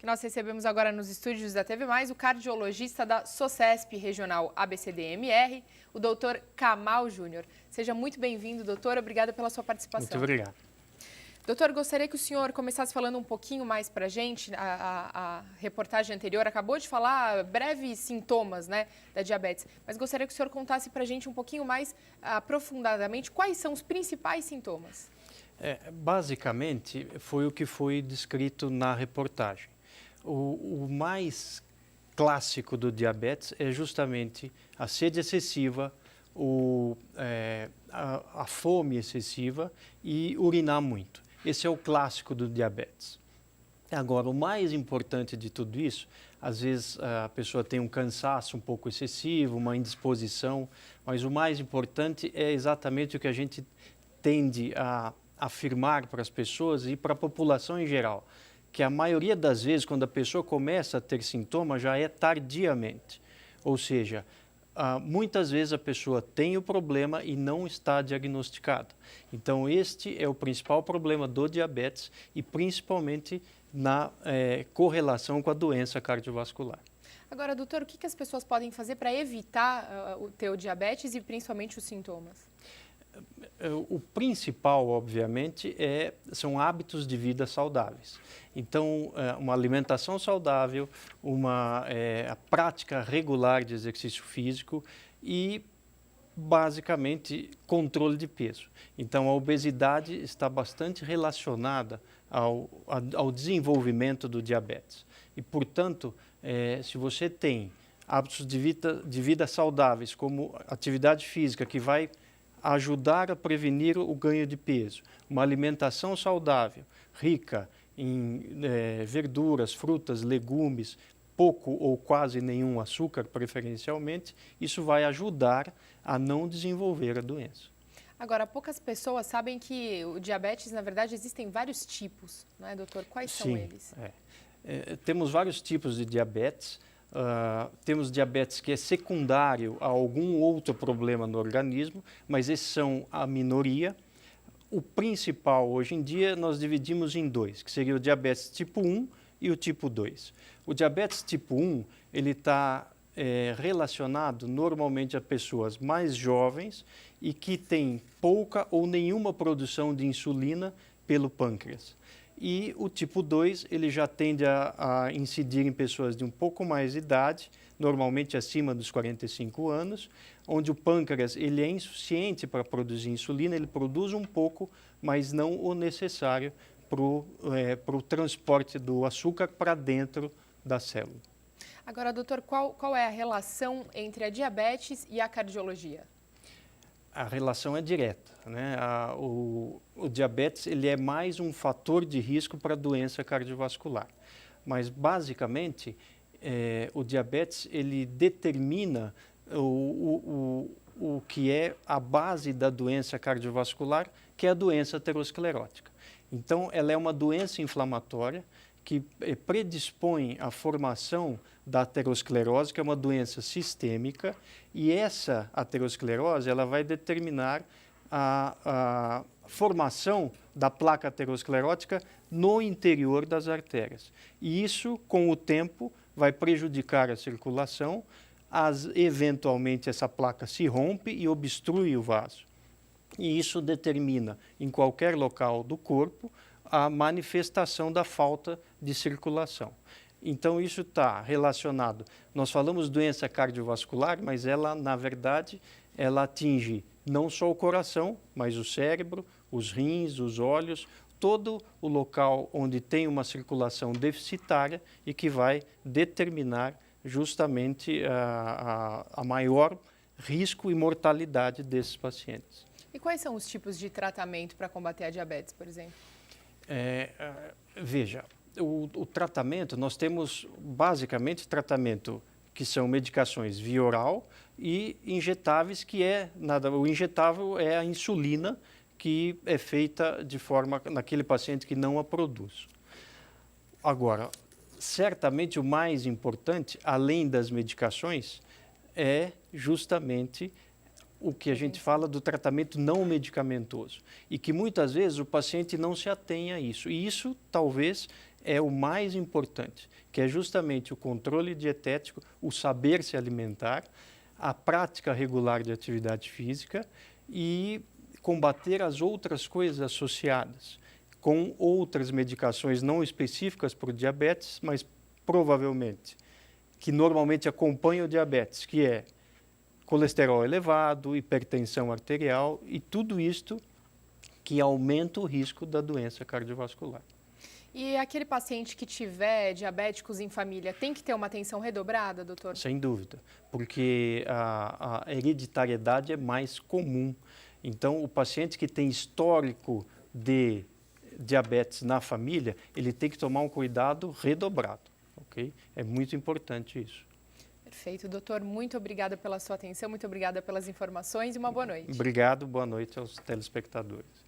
Nós recebemos agora nos estúdios da TV Mais o cardiologista da SOCESP Regional ABCD-MR, o doutor Kamal Júnior. Seja muito bem-vindo, doutor. Obrigada pela sua participação. Muito obrigado. Doutor, gostaria que o senhor começasse falando um pouquinho mais para a gente. A reportagem anterior acabou de falar breves sintomas, né, da diabetes, mas gostaria que o senhor contasse para a gente um pouquinho mais aprofundadamente quais são os principais sintomas. Basicamente, foi o que foi descrito na reportagem. O mais clássico do diabetes é justamente a sede excessiva, a fome excessiva e urinar muito. Esse é o clássico do diabetes. Agora, o mais importante de tudo isso, às vezes a pessoa tem um cansaço um pouco excessivo, uma indisposição, mas o mais importante é exatamente o que a gente tende a afirmar para as pessoas e para a população em geral, que a maioria das vezes, quando a pessoa começa a ter sintomas, já é tardiamente. Ou seja, muitas vezes a pessoa tem o problema e não está diagnosticada. Então, este é o principal problema do diabetes e principalmente na correlação com a doença cardiovascular. Agora, doutor, o que as pessoas podem fazer para evitar ter o diabetes e principalmente os sintomas? O principal, obviamente, são hábitos de vida saudáveis. Então, uma alimentação saudável, a prática regular de exercício físico e, basicamente, controle de peso. Então, a obesidade está bastante relacionada ao desenvolvimento do diabetes. E, portanto, se você tem hábitos de vida saudáveis, como atividade física, que vai ajudar a prevenir o ganho de peso, uma alimentação saudável, rica em verduras, frutas, legumes, pouco ou quase nenhum açúcar, preferencialmente, isso vai ajudar a não desenvolver a doença. Agora, poucas pessoas sabem que o diabetes, na verdade, existem vários tipos, não é, doutor? Quais são eles? Temos vários tipos de diabetes. Temos diabetes que é secundário a algum outro problema no organismo, mas esses são a minoria. O principal, hoje em dia, nós dividimos em dois, que seria o diabetes tipo 1 e o tipo 2. O diabetes tipo 1, ele está relacionado normalmente a pessoas mais jovens e que têm pouca ou nenhuma produção de insulina pelo pâncreas. E o tipo 2, ele já tende a incidir em pessoas de um pouco mais de idade, normalmente acima dos 45 anos, onde o pâncreas ele é insuficiente para produzir insulina, ele produz um pouco, mas não o necessário para o transporte do açúcar para dentro da célula. Agora, doutor, qual é a relação entre a diabetes e a cardiologia? A relação é direta, né? O diabetes ele é mais um fator de risco para a doença cardiovascular, mas basicamente o diabetes ele determina o que é a base da doença cardiovascular, que é a doença aterosclerótica. Então, ela é uma doença inflamatória que predispõe à formação da aterosclerose, que é uma doença sistêmica, e essa aterosclerose ela vai determinar a formação da placa aterosclerótica no interior das artérias. E isso, com o tempo, vai prejudicar a circulação, eventualmente essa placa se rompe e obstrui o vaso. E isso determina, em qualquer local do corpo, a manifestação da falta de circulação. Então, isso está relacionado. Nós falamos doença cardiovascular, mas ela, na verdade, ela atinge não só o coração, mas o cérebro, os rins, os olhos, todo o local onde tem uma circulação deficitária e que vai determinar justamente a maior risco e mortalidade desses pacientes. E quais são os tipos de tratamento para combater a diabetes, por exemplo? Veja, o tratamento, nós temos basicamente tratamento que são medicações via oral e injetáveis, o injetável é a insulina que é feita de forma naquele paciente que não a produz. Agora, certamente o mais importante, além das medicações, é justamente o que a gente fala do tratamento não medicamentoso e que muitas vezes o paciente não se atém a isso. E isso talvez é o mais importante, que é justamente o controle dietético, o saber se alimentar, a prática regular de atividade física e combater as outras coisas associadas, com outras medicações não específicas para o diabetes, mas provavelmente, que normalmente acompanham o diabetes, que é colesterol elevado, hipertensão arterial e tudo isto que aumenta o risco da doença cardiovascular. E aquele paciente que tiver diabéticos em família tem que ter uma atenção redobrada, doutor? Sem dúvida, porque a hereditariedade é mais comum. Então, o paciente que tem histórico de diabetes na família, ele tem que tomar um cuidado redobrado, ok? É muito importante isso. Perfeito, doutor. Muito obrigada pela sua atenção, muito obrigada pelas informações e uma boa noite. Obrigado, boa noite aos telespectadores.